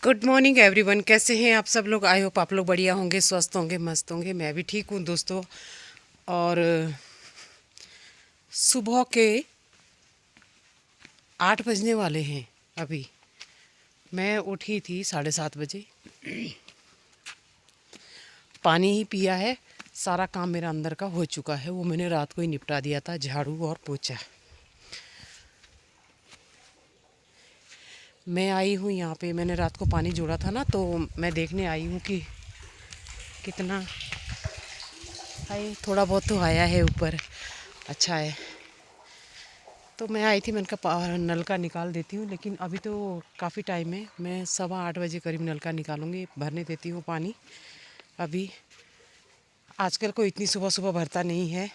Good morning everyone. कैसे हैं आप सब लोग? आई होप आप लोग बढ़िया होंगे, स्वस्थ होंगे, मस्त होंगे। मैं भी ठीक हूँ दोस्तों। और सुबह के 8 बजने वाले हैं अभी। मैं उठी थी 7:30 बजे। पानी ही पिया है। सारा काम मेरा अंदर का हो चुका है, वो मैंने रात को ही निपटा दिया था, झाड़ू और पोछा। मैं आई हूँ यहाँ पे, मैंने रात को पानी जोड़ा था ना, तो मैं देखने आई हूँ कि कितना आए। थोड़ा बहुत तो आया है ऊपर, अच्छा है। तो मैं आई थी, मैंने कहा नल का निकाल देती हूँ, लेकिन अभी तो काफ़ी टाइम है। मैं 8:15 बजे करीब नल का निकालूंगी, भरने देती हूँ पानी। अभी आजकल कोई इतनी सुबह सुबह भरता नहीं है।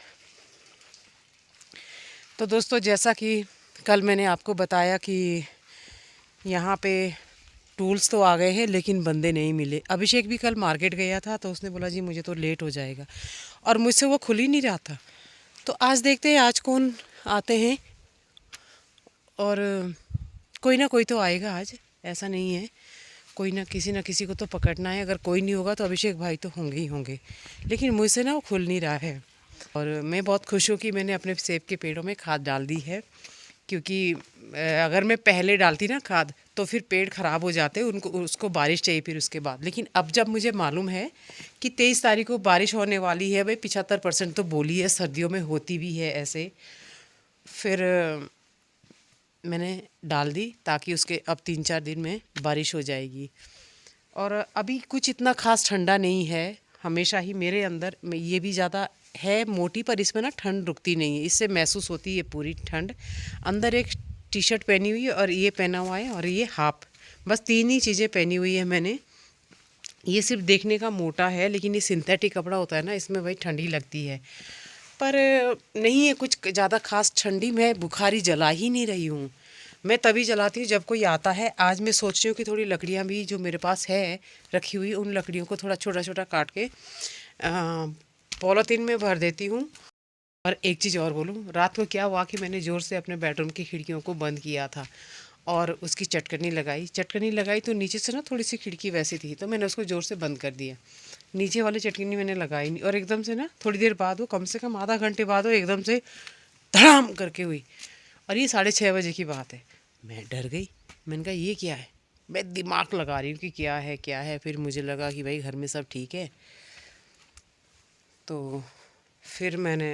तो दोस्तों, जैसा कि कल मैंने आपको बताया कि यहाँ पे टूल्स तो आ गए हैं, लेकिन बंदे नहीं मिले। अभिषेक भी कल मार्केट गया था, तो उसने बोला जी मुझे तो लेट हो जाएगा, और मुझसे वो खुल ही नहीं रहा था। तो आज देखते हैं आज कौन आते हैं, और कोई ना कोई तो आएगा आज, ऐसा नहीं है। कोई ना किसी को तो पकड़ना है। अगर कोई नहीं होगा तो अभिषेक भाई तो होंगे ही होंगे, लेकिन मुझसे ना वो खुल नहीं रहा है। और मैं बहुत खुश हूँ कि मैंने अपने सेब के पेड़ों में खाद डाल दी है, क्योंकि अगर मैं पहले डालती ना खाद, तो फिर पेड़ ख़राब हो जाते, उनको उसको बारिश चाहिए फिर उसके बाद। लेकिन अब जब मुझे मालूम है कि 23 तारीख को बारिश होने वाली है, भाई 75% तो बोली है, सर्दियों में होती भी है ऐसे, फिर मैंने डाल दी, ताकि उसके अब 3-4 दिन में बारिश हो जाएगी। और अभी कुछ इतना ख़ास ठंडा नहीं है। हमेशा ही मेरे अंदर में ये भी ज़्यादा है मोटी, पर इसमें ना ठंड रुकती नहीं है, इससे महसूस होती है पूरी ठंड। अंदर एक टी शर्ट पहनी हुई है, और ये पहना हुआ है, और ये हाफ, बस 3 ही चीज़ें पहनी हुई है मैंने। ये सिर्फ देखने का मोटा है, लेकिन ये सिंथेटिक कपड़ा होता है ना, इसमें वही ठंडी लगती है। पर नहीं है कुछ ज़्यादा खास ठंडी। मैं बुखारी जला ही नहीं रही हूँ। मैं तभी जलाती हूँ जब कोई आता है। आज मैं सोच रही हूँ कि थोड़ी लकड़ियाँ भी जो मेरे पास है रखी हुई, उन लकड़ियों को थोड़ा छोटा छोटा काट के पॉलीथीन में भर देती हूँ। और एक चीज़ और बोलूँ, रात को क्या हुआ कि मैंने ज़ोर से अपने बेडरूम की खिड़कियों को बंद किया था, और उसकी चटकनी लगाई तो नीचे से ना थोड़ी सी खिड़की वैसी थी, तो मैंने उसको ज़ोर से बंद कर दिया। नीचे वाली चटकनी मैंने लगाई नहीं, और एकदम से ना थोड़ी देर बाद, वो कम से कम आधा घंटे बाद, वो एकदम से धड़ाम करके हुई। और ये 6:30 बजे की बात है। मैं डर गई। मैंने कहा ये क्या है। मैं दिमाग लगा रही हूँ कि क्या है क्या है। फिर मुझे लगा कि भाई घर में सब ठीक है। तो फिर मैंने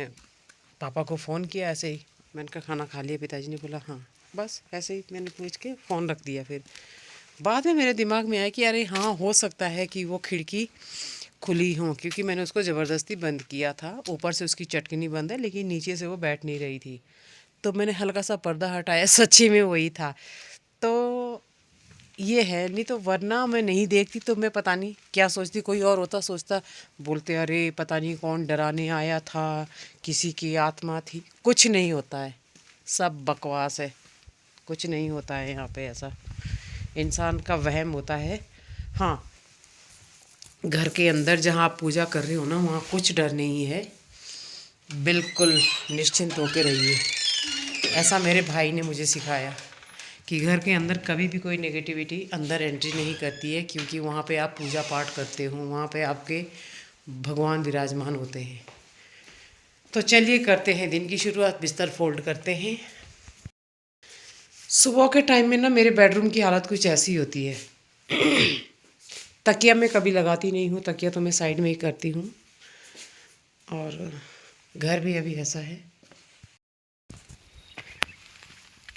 पापा को फ़ोन किया ऐसे ही। मैंने कहा खाना खा लिया? पिताजी ने बोला हाँ। बस ऐसे ही मैंने पूछ के फ़ोन रख दिया। फिर बाद में मेरे दिमाग में आया कि अरे हाँ, हो सकता है कि वो खिड़की खुली हो, क्योंकि मैंने उसको ज़बरदस्ती बंद किया था। ऊपर से उसकी चटकनी बंद है, लेकिन नीचे से वो बैठ नहीं रही थी, तो मैंने हल्का सा पर्दा हटाया, सच्ची में वही था। तो ये है, नहीं तो वरना मैं नहीं देखती तो मैं पता नहीं क्या सोचती। कोई और होता, सोचता, बोलते अरे पता नहीं कौन डराने आया था, किसी की आत्मा थी। कुछ नहीं होता है, सब बकवास है। कुछ नहीं होता है यहाँ पे ऐसा, इंसान का वहम होता है। हाँ, घर के अंदर जहाँ आप पूजा कर रहे हो ना, वहाँ कुछ डर नहीं है। बिल्कुल निश्चिंत होकर रहिए। ऐसा मेरे भाई ने मुझे सिखाया कि घर के अंदर कभी भी कोई नेगेटिविटी अंदर एंट्री नहीं करती है, क्योंकि वहाँ पे आप पूजा पाठ करते हो, वहाँ पे आपके भगवान विराजमान होते हैं। तो चलिए करते हैं दिन की शुरुआत। बिस्तर फोल्ड करते हैं। सुबह के टाइम में ना मेरे बेडरूम की हालत कुछ ऐसी होती है। तकिया मैं कभी लगाती नहीं हूँ, तकिया तो मैं साइड में ही करती हूँ। और घर भी अभी ऐसा है।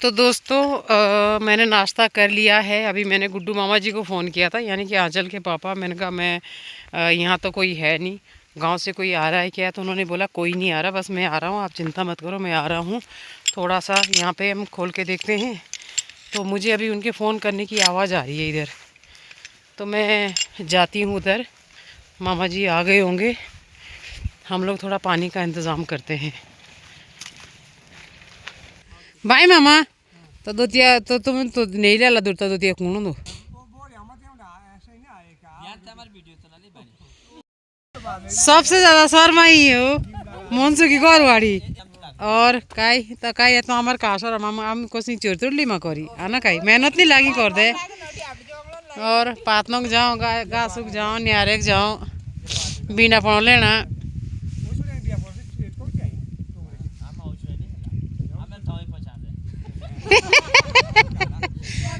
तो दोस्तों, मैंने नाश्ता कर लिया है। अभी मैंने गुड्डू मामा जी को फ़ोन किया था, यानी कि आंचल के पापा। मैंने कहा मैं यहाँ तो कोई है नहीं, गांव से कोई आ रहा है क्या? तो उन्होंने बोला कोई नहीं आ रहा, बस मैं आ रहा हूँ, आप चिंता मत करो, मैं आ रहा हूँ। थोड़ा सा यहाँ पे हम खोल के देखते हैं। तो मुझे अभी उनके फ़ोन करने की आवाज़ आ रही है इधर, तो मैं जाती हूँ उधर। मामा जी आ गए होंगे। हम लोग थोड़ा पानी का इंतज़ाम करते हैं। बाय मामा। तो दोतिया तो तुम तो नहीं ला दूर तो दोतिया कौन दो। सबसे ज़्यादा शर्मा ही हो मनसू की घरवाड़ी। और काई तो काई तो हमार कासर हम कोसी चोर तोड़ली मा करी आना काई मेहनत नहीं लागी कर दे। और पातनों जाओ गासुक जाओ न्यारे जाओ बिना पढ़ लेना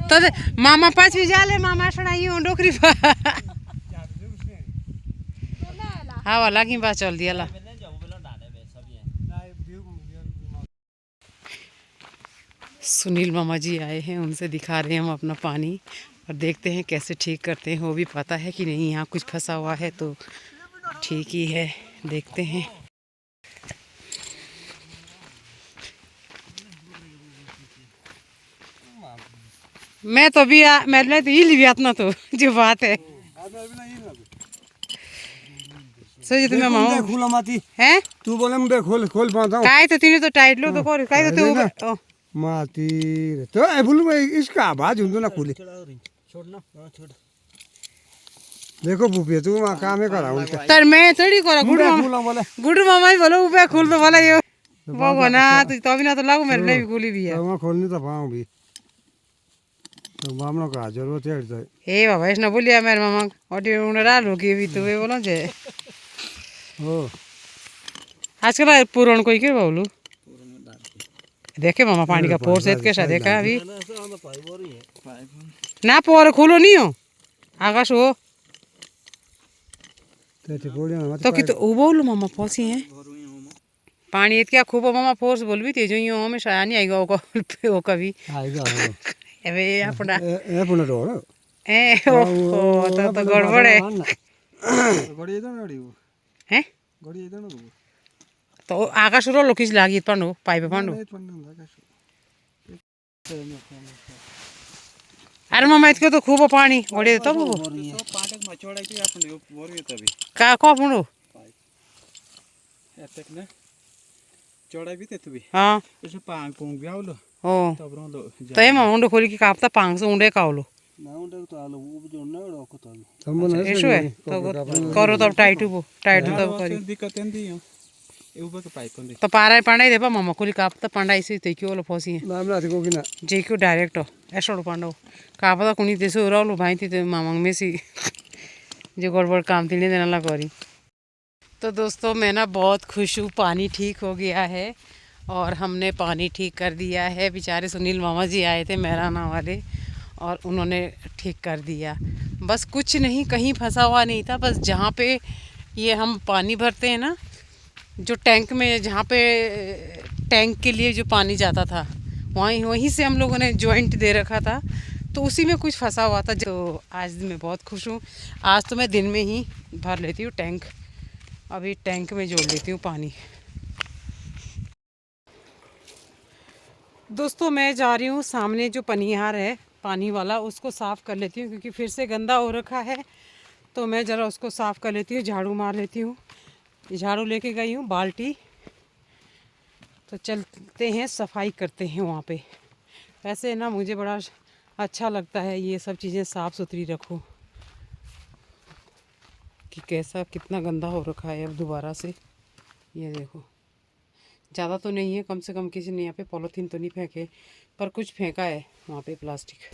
तो मामा पाँच भी जाले मामा सुनाई डोकरी हाँ वाला की बात चल दिया ला। सुनील मामा जी आए हैं, उनसे दिखा रहे हैं हम अपना पानी और देखते हैं कैसे ठीक करते हैं। वो भी पता है कि नहीं यहाँ कुछ फंसा हुआ है तो ठीक ही है, देखते हैं। मैं तो भी मैंने तो ये लिया ना तो जो बात है सोचे तुम्हें मामा खोला माती हैं तू बोले मैं खोल खोल पाता हूँ काय तो तीने तो टाइट लो तो कर काय तो तू माती तो ए बोलू मैं इसका आवाज हुंदो ना खुले छोड़ना छोड़ देखो भूपिया तू वहाँ काम है करा उल्टा तर मैं थोड़ी करा गुड मामा ही बोलो ऊपर खोल दो वाला ये वो ना तो अभी ना तो लागू मेरे लिए भी खुली भी है वहाँ खोलनी तो पाऊँ भी तो मामलों का जरूरत है तो ए बाबा इसने बोलिया मेरे मामा और ये उन्हें डालो कि भी तो वे बोलो जे ओ आजकल पुरान कोई के बोलू देखे मामा पानी का फोर्स है कैसा देखा अभी ना पोर खोलो नहीं हो आकाश हो तो कि तो बोलो मामा फंसी है पानी क्या खूब मामा फोर्स बोल भी तेजो यो हमें शाया नहीं आएगा वो कभी आएगा अबे अपना ए पुना रो ए ओ तो गड़बड़ है गड़ी इधर नड़ी वो हैं गड़ी इधर ना तो आकाश रो लोकिस लागी पंडो पाइप पंडो अरे मामा इसको तो खूब पानी ओडे तब पाटक मचोड़ा की अपन बोर तभी का को पंडो एतक ना चौड़ा भी ते तू भी हां इसे पांग पोंग ब्यावलो ओ तब रो तो ये मामा उंडो खोली की कापता 500 उंडे कावलो ना उंडे तो आलो वो जो ना रोको तो संबंध ऐसो है तो करो तब टाइट तब करी दिक्कत एंदी है ए ऊपर के पाइप पंदे तो पारा पांडा देबा मामा खोली कापता पांडा इसे ते क्यों लो फसी है नाम को कि ना जे क्यों डायरेक्ट ऐसो पांडो कापता कुनी देसो रोलो भाई थी मामा में सी जो गड़बड़ काम थी नहीं देना ला करी। तो दोस्तों मैं ना बहुत खुश हूँ, पानी ठीक हो गया है और हमने पानी ठीक कर दिया है। बेचारे सुनील मामा जी आए थे मेहराना वाले और उन्होंने ठीक कर दिया। बस कुछ नहीं, कहीं फंसा हुआ नहीं था, बस जहाँ पे ये हम पानी भरते हैं ना, जो टैंक में जहाँ पे टैंक के लिए जो पानी जाता था वहीं से हम लोगों ने जॉइंट दे रखा था, तो उसी में कुछ फंसा हुआ था। तो आज मैं बहुत खुश हूँ, आज तो मैं दिन में ही भर लेती हूँ टैंक। अभी टैंक में जोड़ लेती हूँ पानी। दोस्तों मैं जा रही हूँ, सामने जो पनिहार है पानी वाला उसको साफ़ कर लेती हूँ क्योंकि फिर से गंदा हो रखा है। तो मैं ज़रा उसको साफ़ कर लेती हूँ, झाड़ू मार लेती हूँ। झाड़ू लेके गई हूँ, बाल्टी। तो चलते हैं सफाई करते हैं वहाँ पे। वैसे ना मुझे बड़ा अच्छा लगता है ये सब चीज़ें साफ़ सुथरी रखूँ, कि कैसा कितना गंदा हो रखा है। अब दोबारा से ये देखो, ज़्यादा तो नहीं है, कम से कम किसी ने यहाँ पे पॉलीथीन तो नहीं फेंके, पर कुछ फेंका है वहाँ पे प्लास्टिक।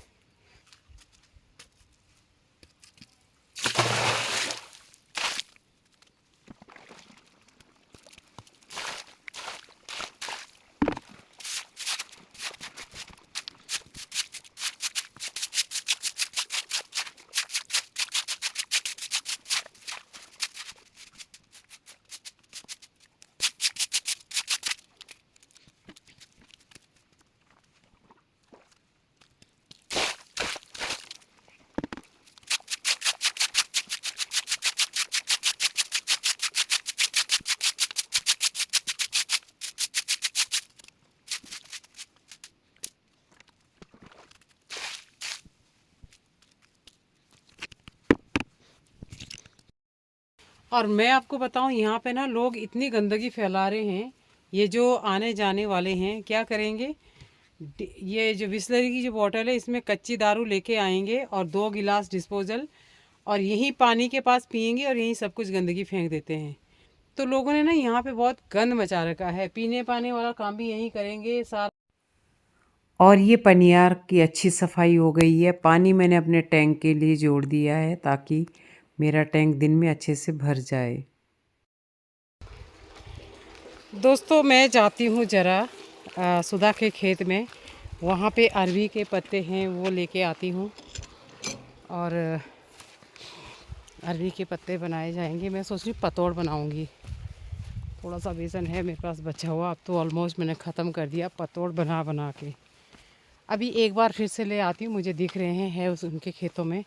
और मैं आपको बताऊं, यहाँ पे ना लोग इतनी गंदगी फैला रहे हैं। ये जो आने जाने वाले हैं क्या करेंगे, ये जो बिस्लरी की जो बोतल है इसमें कच्ची दारू लेके आएंगे और 2 गिलास डिस्पोजल, और यहीं पानी के पास पियेंगे और यहीं सब कुछ गंदगी फेंक देते हैं। तो लोगों ने ना यहाँ पे बहुत गंद मचा रखा है। पीने पाने वाला काम भी यहीं करेंगे सारा। और ये पनियार की अच्छी सफाई हो गई है। पानी मैंने अपने टैंक के लिए जोड़ दिया है ताकि मेरा टैंक दिन में अच्छे से भर जाए। दोस्तों मैं जाती हूँ ज़रा सुधा के खेत में, वहाँ पे अरवी के पत्ते हैं वो लेके आती हूँ और अरवी के पत्ते बनाए जाएंगे। मैं सोच रही हूँ पतोड़ बनाऊँगी। थोड़ा सा बेसन है मेरे पास बचा हुआ, अब तो ऑलमोस्ट मैंने ख़त्म कर दिया पतोड़ बना बना के। अभी एक बार फिर से ले आती हूँ, मुझे दिख रहे हैं उस उनके खेतों में।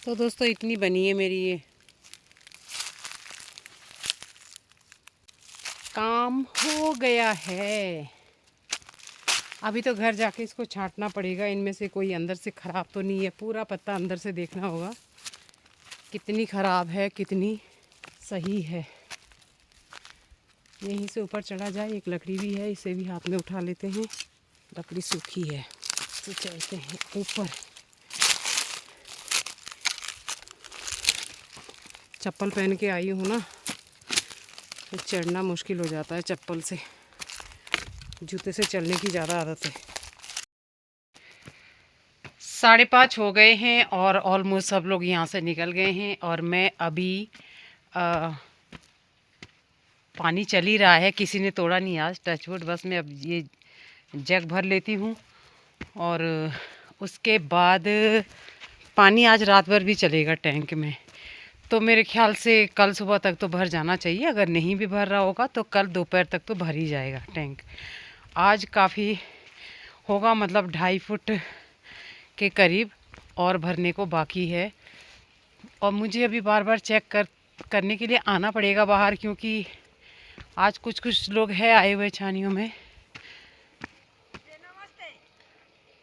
तो दोस्तों इतनी बनी है मेरी ये, काम हो गया है। अभी तो घर जाके इसको छांटना पड़ेगा, इनमें से कोई अंदर से ख़राब तो नहीं है। पूरा पत्ता अंदर से देखना होगा कितनी ख़राब है कितनी सही है। यहीं से ऊपर चढ़ा जाए, एक लकड़ी भी है, इसे भी हाथ में उठा लेते हैं। लकड़ी सूखी है तो चलते हैं ऊपर। चप्पल पहन के आई हूँ ना, तो चढ़ना मुश्किल हो जाता है चप्पल से, जूते से चलने की ज़्यादा आदत है। 5:30 हो गए हैं और ऑलमोस्ट सब लोग यहाँ से निकल गए हैं और मैं अभी पानी चल ही रहा है, किसी ने तोड़ा नहीं आज, टचवुड। बस मैं अब ये जग भर लेती हूँ और उसके बाद पानी आज रात भर भी चलेगा टैंक में। तो मेरे ख्याल से कल सुबह तक तो भर जाना चाहिए। अगर नहीं भी भर रहा होगा तो कल दोपहर तक तो भर ही जाएगा टैंक। आज काफ़ी होगा, मतलब 2.5 फुट के करीब और भरने को बाकी है। और मुझे अभी बार बार चेक करने के लिए आना पड़ेगा बाहर, क्योंकि आज कुछ लोग हैं आए हुए छानियों में।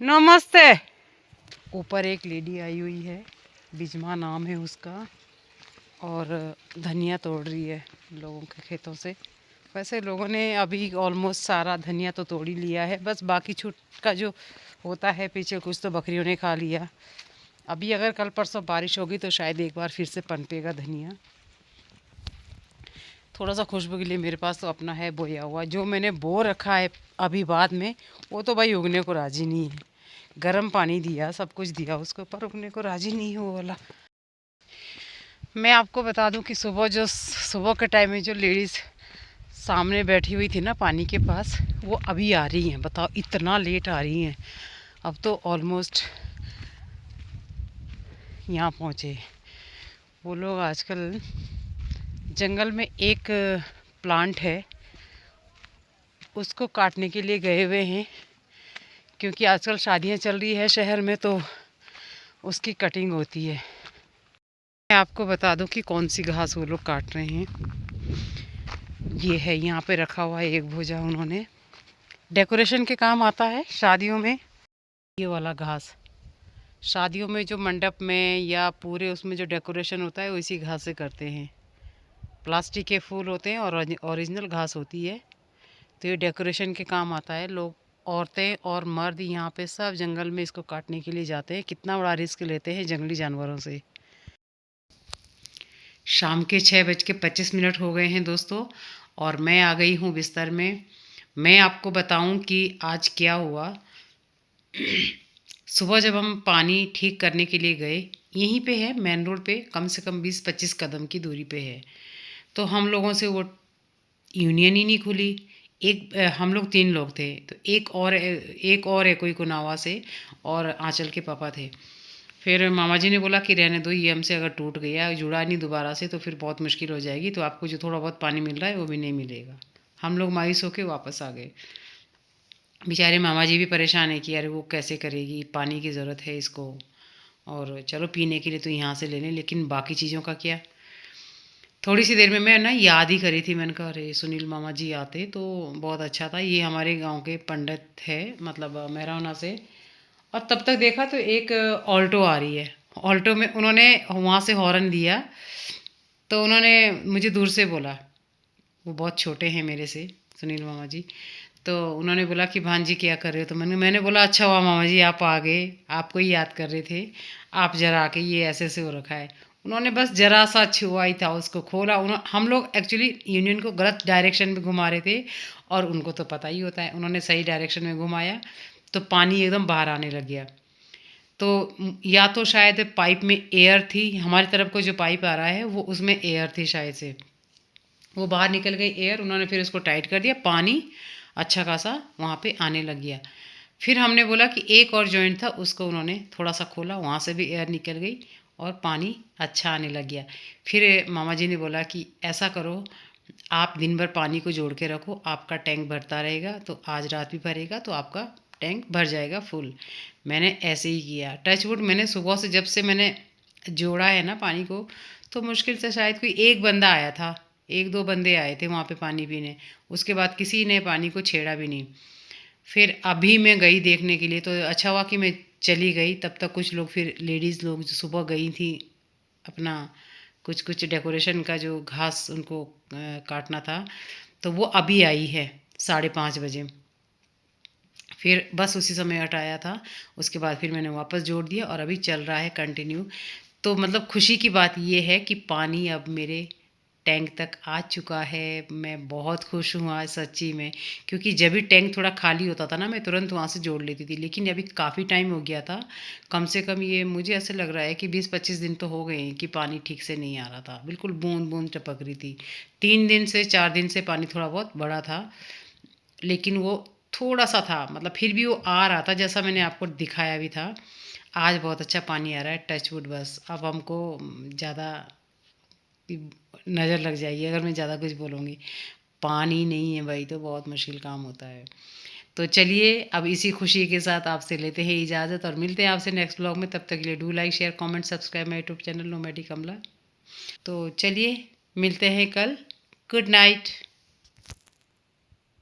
नमस्ते। ऊपर एक लेडी आई हुई है, बिजमा नाम है उसका, और धनिया तोड़ रही है लोगों के खेतों से। वैसे लोगों ने अभी ऑलमोस्ट सारा धनिया तो तोड़ ही लिया है, बस बाकी छूट का जो होता है पीछे कुछ तो बकरियों ने खा लिया। अभी अगर कल परसों बारिश होगी तो शायद एक बार फिर से पनपेगा धनिया। थोड़ा सा खुशबू के लिए मेरे पास तो अपना है बोया हुआ, जो मैंने बो रखा है अभी बाद में, वो तो भाई उगने को राज़ी नहीं है। गर्म पानी दिया, सब कुछ दिया उसको, पर उगने को राज़ी नहीं है वो वाला। मैं आपको बता दूं कि सुबह के टाइम में जो लेडीज़ सामने बैठी हुई थी ना पानी के पास, वो अभी आ रही हैं। बताओ इतना लेट आ रही हैं। अब तो ऑलमोस्ट यहाँ पहुँचे वो लोग। आजकल जंगल में एक प्लांट है, उसको काटने के लिए गए हुए हैं, क्योंकि आजकल शादियाँ चल रही है शहर में, तो उसकी कटिंग होती है। मैं आपको बता दूं कि कौन सी घास वो लोग काट रहे हैं। ये है यहाँ पे रखा हुआ है एक भुजा, उन्होंने डेकोरेशन के काम आता है शादियों में। ये वाला घास शादियों में जो मंडप में या पूरे उसमें जो डेकोरेशन होता है, वो इसी घास से करते हैं। प्लास्टिक के फूल होते हैं और ओरिजिनल घास होती है, तो ये डेकोरेशन के काम आता है। लोग, औरतें और मर्द यहाँ पे सब जंगल में इसको काटने के लिए जाते हैं। कितना बड़ा रिस्क लेते हैं जंगली जानवरों से। शाम के 6:25 हो गए हैं दोस्तों, और मैं आ गई हूँ बिस्तर में। मैं आपको बताऊं कि आज क्या हुआ। सुबह जब हम पानी ठीक करने के लिए गए, यहीं पे है मेन रोड पे, कम से कम 20-25 कदम की दूरी पे है, तो हम लोगों से वो यूनियन ही नहीं खुली। हम लोग 3 लोग थे, तो एक और है कोई कुनावा से, और आंचल के पापा थे। फिर मामा जी ने बोला कि रहने दो, ये हमसे अगर टूट गया, जुड़ा नहीं दोबारा से, तो फिर बहुत मुश्किल हो जाएगी, तो आपको जो थोड़ा बहुत पानी मिल रहा है वो भी नहीं मिलेगा। हम लोग मायूस होकर वापस आ गए। बेचारे मामा जी भी परेशान है कि यार वो कैसे करेगी, पानी की ज़रूरत है इसको, और चलो पीने के लिए तो यहाँ से ले लें, लेकिन बाकी चीज़ों का क्या। थोड़ी सी देर में मैं ना याद ही करी थी, मैंने कहा अरे सुनील मामा जी आते तो बहुत अच्छा था। ये हमारे गांव के पंडित है, मतलब मेहराना से। और तब तक देखा तो एक ऑल्टो आ रही है। ऑल्टो में उन्होंने वहाँ से हॉर्न दिया, तो उन्होंने मुझे दूर से बोला, वो बहुत छोटे हैं मेरे से सुनील मामा जी, तो उन्होंने बोला कि भांजी क्या कर रहे हो, तो मैंने बोला अच्छा हुआ मामा जी आप आ गए, आपको ही याद कर रहे थे, आप जरा आके ये ऐसे ऐसे हो रखा है। उन्होंने बस जरा सा छुआ ही था, उसको खोला। हम लोग एक्चुअली यूनियन को गलत डायरेक्शन में घुमा रहे थे और उनको तो पता ही होता है, उन्होंने सही डायरेक्शन में घुमाया तो पानी एकदम बाहर आने लग गया। तो या तो शायद पाइप में एयर थी, हमारी तरफ को जो पाइप आ रहा है वो उसमें एयर थी शायद से, वो बाहर निकल गई एयर। उन्होंने फिर उसको टाइट कर दिया, पानी अच्छा खासा वहाँ पे आने लग गया। फिर हमने बोला कि एक और जॉइंट था उसको उन्होंने थोड़ा सा खोला, वहाँ से भी एयर निकल गई और पानी अच्छा आने लग गया। फिर मामा जी ने बोला कि ऐसा करो, आप दिन भर पानी को जोड़ के रखो, आपका टैंक भरता रहेगा, तो आज रात भी भरेगा तो आपका टैंक भर जाएगा फुल। मैंने ऐसे ही किया, टच वुड। मैंने सुबह से जब से मैंने जोड़ा है ना पानी को, तो मुश्किल से शायद कोई एक बंदा आया था, एक दो बंदे आए थे वहाँ पे पानी पीने, उसके बाद किसी ने पानी को छेड़ा भी नहीं। फिर अभी मैं गई देखने के लिए, तो अच्छा हुआ कि मैं चली गई, तब तक कुछ लोग, फिर लेडीज़ लोग जो सुबह गई थी अपना कुछ कुछ डेकोरेशन का जो घास उनको काटना था, तो वो अभी आई है 5:30 बजे। फिर बस उसी समय हटाया था, उसके बाद फिर मैंने वापस जोड़ दिया और अभी चल रहा है कंटिन्यू। तो मतलब खुशी की बात ये है कि पानी अब मेरे टैंक तक आ चुका है। मैं बहुत खुश हूँ आज सच्ची में, क्योंकि जब भी टैंक थोड़ा खाली होता था ना, मैं तुरंत वहाँ से जोड़ लेती थी, लेकिन अभी काफ़ी टाइम हो गया था, कम से कम ये मुझे ऐसे लग रहा है कि 20-25 दिन तो हो गए हैं कि पानी ठीक से नहीं आ रहा था, बिल्कुल बूंद बूंद टपक रही थी। 3 दिन से 4 दिन से पानी थोड़ा बहुत बढ़ा था, लेकिन वो थोड़ा सा था, मतलब फिर भी वो आ रहा था जैसा मैंने आपको दिखाया भी था। आज बहुत अच्छा पानी आ रहा है, टच वुड। बस अब हमको ज़्यादा नज़र लग जाएगी अगर मैं ज़्यादा कुछ बोलूँगी। पानी नहीं है भाई तो बहुत मुश्किल काम होता है। तो चलिए अब इसी खुशी के साथ आपसे लेते हैं इजाज़त और मिलते हैं आपसे नेक्स्ट ब्लॉग में। तब तक के लिए do like share comment subscribe my YouTube channel nomadic Kamala. तो चलिए मिलते हैं कल। Good night.